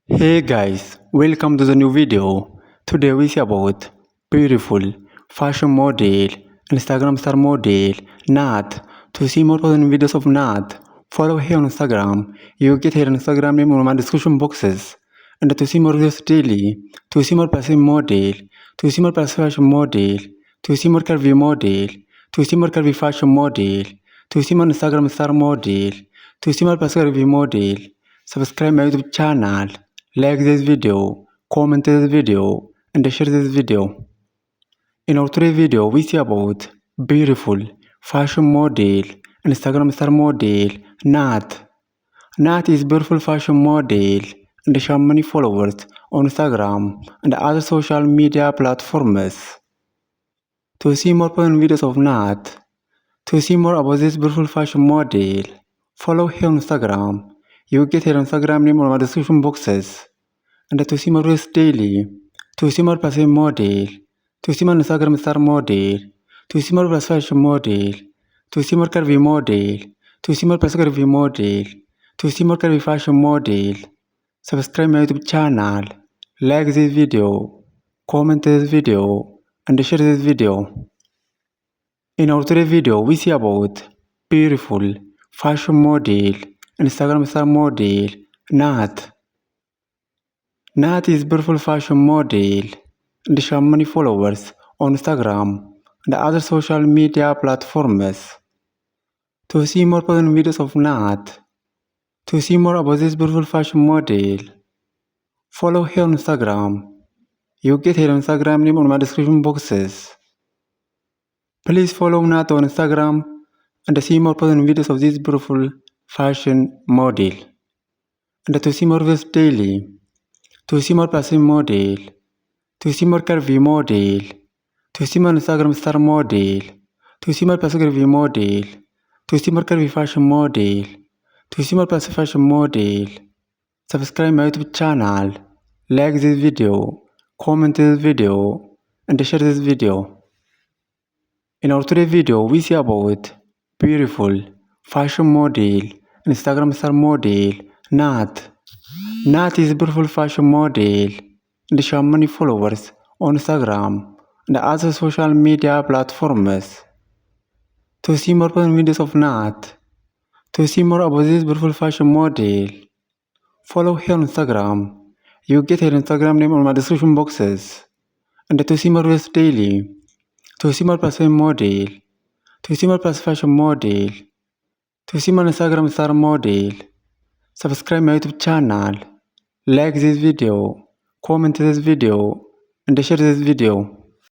Hey guys, welcome to the new video. Today we see about beautiful fashion model, Instagram star model, Nat. To see more fun videos of Nat, follow her on Instagram. You get her Instagram name on my description boxes. And to see more videos daily, to see more passive model, to see more passive fashion model, to see more curvy model, to see more curvy fashion model, to see more Instagram star model, to see more passive curvy model, subscribe my YouTube channel. Like this video, comment this video, and share this video. In our today's video, we see about beautiful fashion model, Instagram star model, Nat. Nat is beautiful fashion model and she has many followers on Instagram and other social media platforms. To see more fun videos of Nat, to see more about this beautiful fashion model, follow her on Instagram. You get her Instagram name on my description boxes. And to see more videos daily, to see more passive model, to see more Instagram star model, to see more plus fashion model, to see more curvy model, to see more plus curvy model, to see more curvy fashion model, subscribe my YouTube channel, like this video, comment this video, and share this video. In our today's video, we see about beautiful fashion model, Instagram star model, Nat. Nat is beautiful fashion model and she has many followers on Instagram and other social media platforms. To see more fun videos of Nat, to see more about this beautiful fashion model, follow her on Instagram. You get her Instagram name on my description boxes. Please follow Nat on Instagram and see more fun videos of this beautiful fashion model. And to see more videos daily, to see more passive model, to see more curvy model, to see more Instagram star model, to see more passive curvy model, to see more curvy fashion model, to see more passive fashion model, subscribe my YouTube channel, like this video, comment this video, and share this video. In our today's video, we see about beautiful fashion model, Instagram star model, Nat. Nat is a beautiful fashion model and she has many followers on Instagram and other social media platforms. To see more fun videos of Nat, to see more about this beautiful fashion model, follow her on Instagram. You get her Instagram name on my description boxes. And to see more videos daily, to see more passive model, to see more passive fashion model, to see more Instagram star model, subscribe my YouTube channel, like this video, comment this video, and share this video.